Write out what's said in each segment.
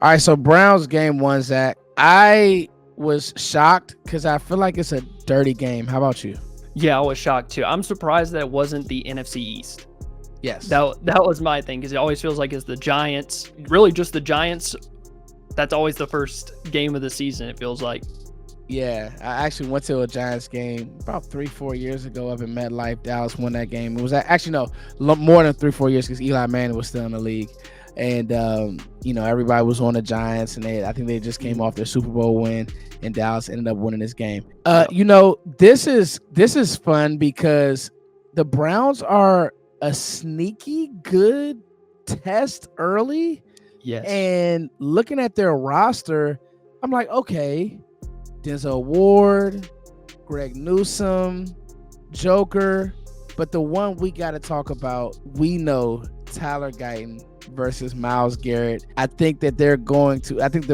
All right, so Browns game one, Zach. I was shocked because I feel like it's a dirty game. How about you? Yeah, I was shocked too. I'm surprised that it wasn't the NFC East. Yes. That was my thing because it always feels like it's the Giants, really just the Giants. That's always the first game of the season. It feels like. Yeah, I actually went to a Giants game about 3-4 years ago up in MetLife. Dallas won that game. It was actually more than 3-4 years because Eli Manning was still in the league, and everybody was on the Giants, and I think they just came off their Super Bowl win, and Dallas ended up winning this game. Yep. This is fun because the Browns are a sneaky good test early, Yes. and looking at their roster, I'm like, okay. Denzel Ward, Greg Newsome, Joker, but the one we got to talk about, we know Tyler Guyton versus Myles Garrett. I think the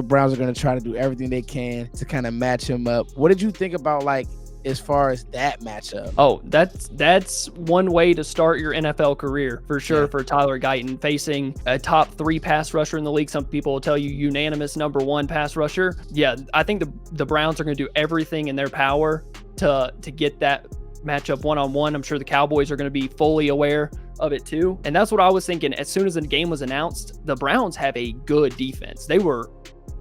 Browns are going to try to do everything they can to kind of match him up. What did you think about as far as that matchup? Oh, that's one way to start your NFL career for sure. Yeah. For Tyler Guyton facing a top 3 pass rusher in the league. Some people will tell you unanimous number 1 pass rusher. Yeah, I think the Browns are going to do everything in their power to get that matchup one-on-one. I'm sure the Cowboys are going to be fully aware of it too. And that's what I was thinking. As soon as the game was announced, the Browns have a good defense.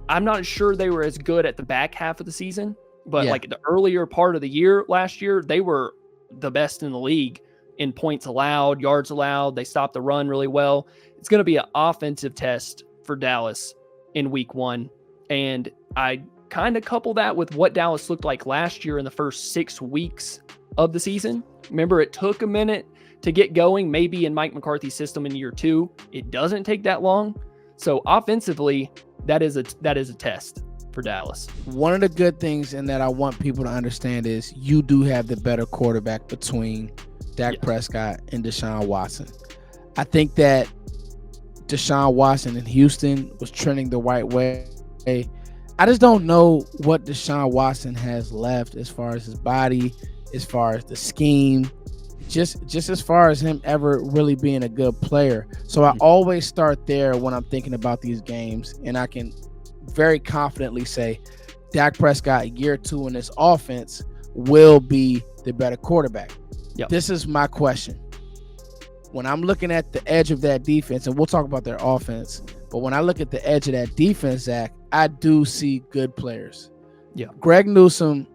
I'm not sure they were as good at the back half of the season, but like the earlier part of the year last year, they were the best in the league in points allowed, yards allowed. They stopped the run really well. It's going to be an offensive test for Dallas in week 1. And I kind of couple that with what Dallas looked like last year in the first 6 weeks of the season. Remember, it took a minute to get going, maybe in Mike McCarthy's system in year 2. It doesn't take that long. So offensively, that is a test for Dallas. One of the good things and that I want people to understand is you do have the better quarterback between Dak Prescott and Deshaun Watson. I think that Deshaun Watson in Houston was trending the right way. I just don't know what Deshaun Watson has left as far as his body, as far as the scheme, just as far as him ever really being a good player. So I always start there when I'm thinking about these games, and I can very confidently say Dak Prescott year 2 in this offense will be the better quarterback. Yep. This is my question. When I'm looking at the edge of that defense, and we'll talk about their offense, but when I look at the edge of that defense, Zach, I do see good players. Yeah. Greg Newsome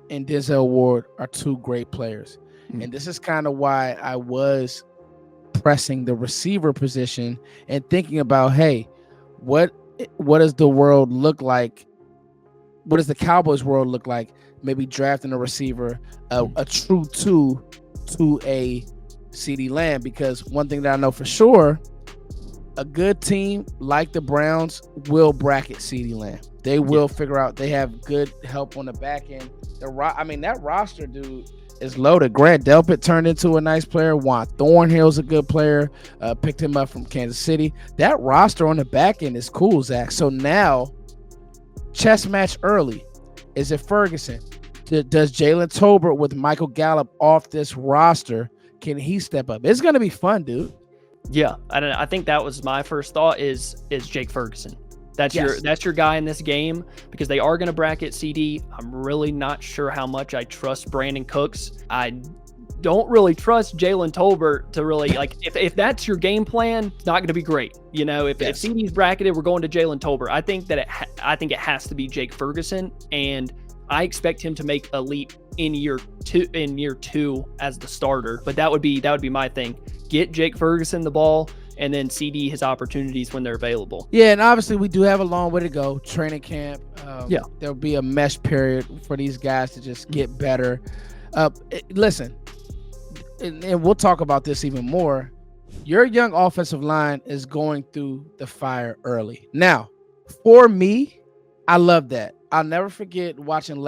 and Denzel Ward are 2 great players. And this is kind of why I was pressing the receiver position and thinking about, hey, what does the world look like? What does the Cowboys world look like? Maybe drafting a receiver, a true 2 to a CeeDee Lamb, because one thing that I know for sure, a good team like the Browns will bracket CeeDee Lamb. They will figure out. They have good help on the back end. That roster, dude, is loaded. Grant Delpit turned into a nice player. Juan Thornhill's a good player. Picked him up from Kansas City. That roster on the back end is cool, Zach. So now, chess match early. Is it Ferguson? Does Jalen Tolbert with Michael Gallup off this roster, can he step up? It's going to be fun, dude. Yeah, I think that was my first thought is Jake Ferguson. That's your guy in this game because they are going to bracket CD. I'm really not sure how much I trust Brandon Cooks. I don't really trust Jalen Tolbert to really if that's your game plan, it's not going to be great. If CD's bracketed, we're going to Jalen Tolbert. I think it has to be Jake Ferguson, and I expect him to make a leap in year two as the starter. But that would be my thing. Get Jake Ferguson the ball, and then CD his opportunities when they're available. Yeah, and obviously we do have a long way to go. Training camp. There'll be a mesh period for these guys to just get better. Listen, and we'll talk about this even more. Your young offensive line is going through the fire early. Now, for me, I love that. I'll never forget watching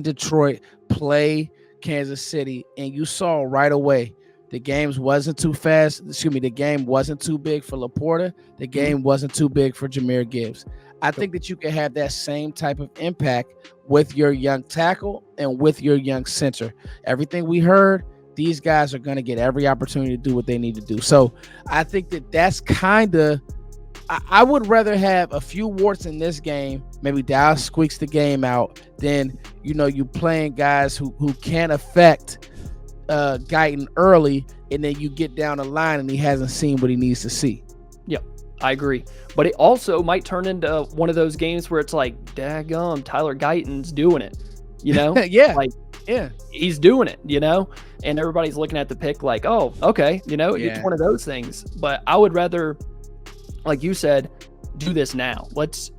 Detroit play Kansas City, and you saw right away the game wasn't too fast. The game wasn't too big for Laporta. The game wasn't too big for Jahmyr Gibbs. I think that you can have that same type of impact with your young tackle and with your young center. Everything we heard, these guys are going to get every opportunity to do what they need to do. So I think that that's kind of I would rather have a few warts in this game. Maybe Dallas squeaks the game out. Than you playing guys who can affect Guyton early, and then you get down the line and he hasn't seen what he needs to see. Yep, I agree. But it also might turn into one of those games where it's like, daggum, Tyler Guyton's doing it. Yeah. Like, yeah, he's doing it, and everybody's looking at the pick like, oh, okay, it's one of those things. But I would rather, like you said, do this now. Let's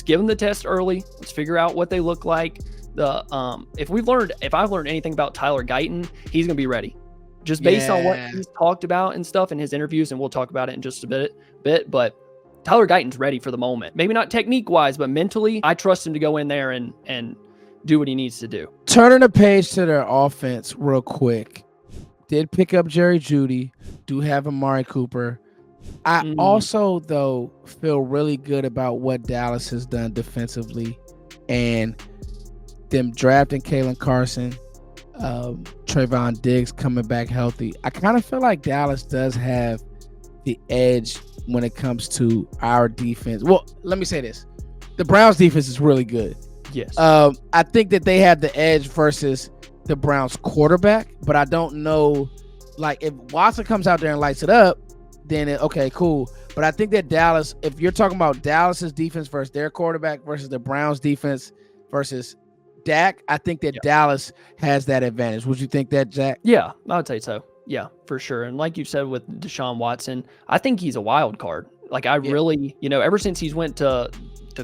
give them the test early. Let's figure out what they look like. If I've learned anything about Tyler Guyton, he's gonna be ready, just based on what he's talked about and stuff in his interviews, and we'll talk about it in just a bit. But Tyler Guyton's ready for the moment. Maybe not technique wise, but mentally, I trust him to go in there and do what he needs to do. Turning the page to their offense real quick. Did pick up Jerry Jeudy. Do have Amari Cooper. I also, though, feel really good about what Dallas has done defensively, and them drafting Kalen Carson, Trayvon Diggs coming back healthy. I kind of feel like Dallas does have the edge when it comes to our defense. Well, let me say this. The Browns defense is really good. Yes. I think that they have the edge versus the Browns quarterback, but I don't know, like, if Watson comes out there and lights it up, then okay, cool. But I think that Dallas, if you're talking about Dallas's defense versus their quarterback versus the Browns defense versus Dak, I think that Dallas has that advantage. Would you think that, Jack? Yeah, I would say so. Yeah, for sure. And like you said with Deshaun Watson, I think he's a wild card. Like, I really, ever since he's went to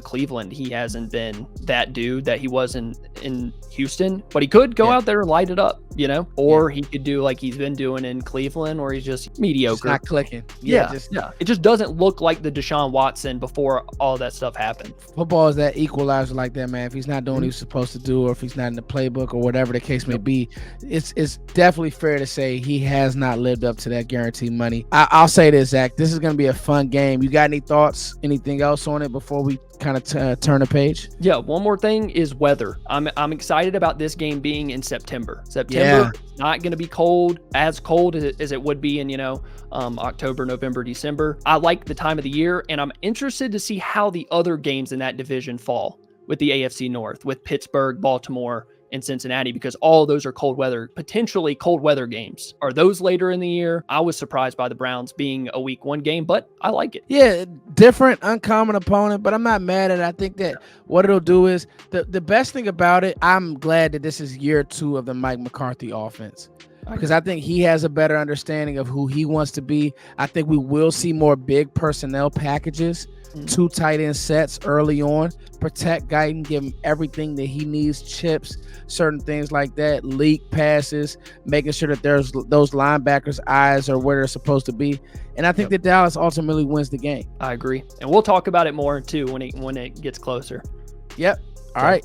Cleveland, he hasn't been that dude that he was in Houston, but he could go out there and light it up, or he could do like he's been doing in Cleveland, or he's just mediocre. Just not clicking. It just doesn't look like the Deshaun Watson before all that stuff happened. Football is that equalizer like that, man. If he's not doing what he's supposed to do, or if he's not in the playbook, or whatever the case may be, it's definitely fair to say he has not lived up to that guaranteed money. I'll say this, Zach. This is going to be a fun game. You got any thoughts, anything else on it before we kind of turn the page? Yeah, one more thing is weather. I'm excited about this game being in September. September is not going to be as cold as it would be in October, November, December. I like the time of the year, and I'm interested to see how the other games in that division fall with the AFC North, with Pittsburgh, Baltimore, and Cincinnati, because all of those are potentially cold weather games. Are those later in the year? I was surprised by the Browns being a week 1 game, but I like it. Yeah, different, uncommon opponent, but I'm not mad at it. I think that what it'll do is the best thing about it, I'm glad that this is year 2 of the Mike McCarthy offense, because I think he has a better understanding of who he wants to be. I think we will see more big personnel packages, 2 tight end sets early on, protect Guyton, give him everything that he needs, chips, certain things like that, leak passes, making sure that there's those linebackers' eyes are where they're supposed to be. And I think that Dallas ultimately wins the game. I agree. And we'll talk about it more too when it gets closer. Yep. All right.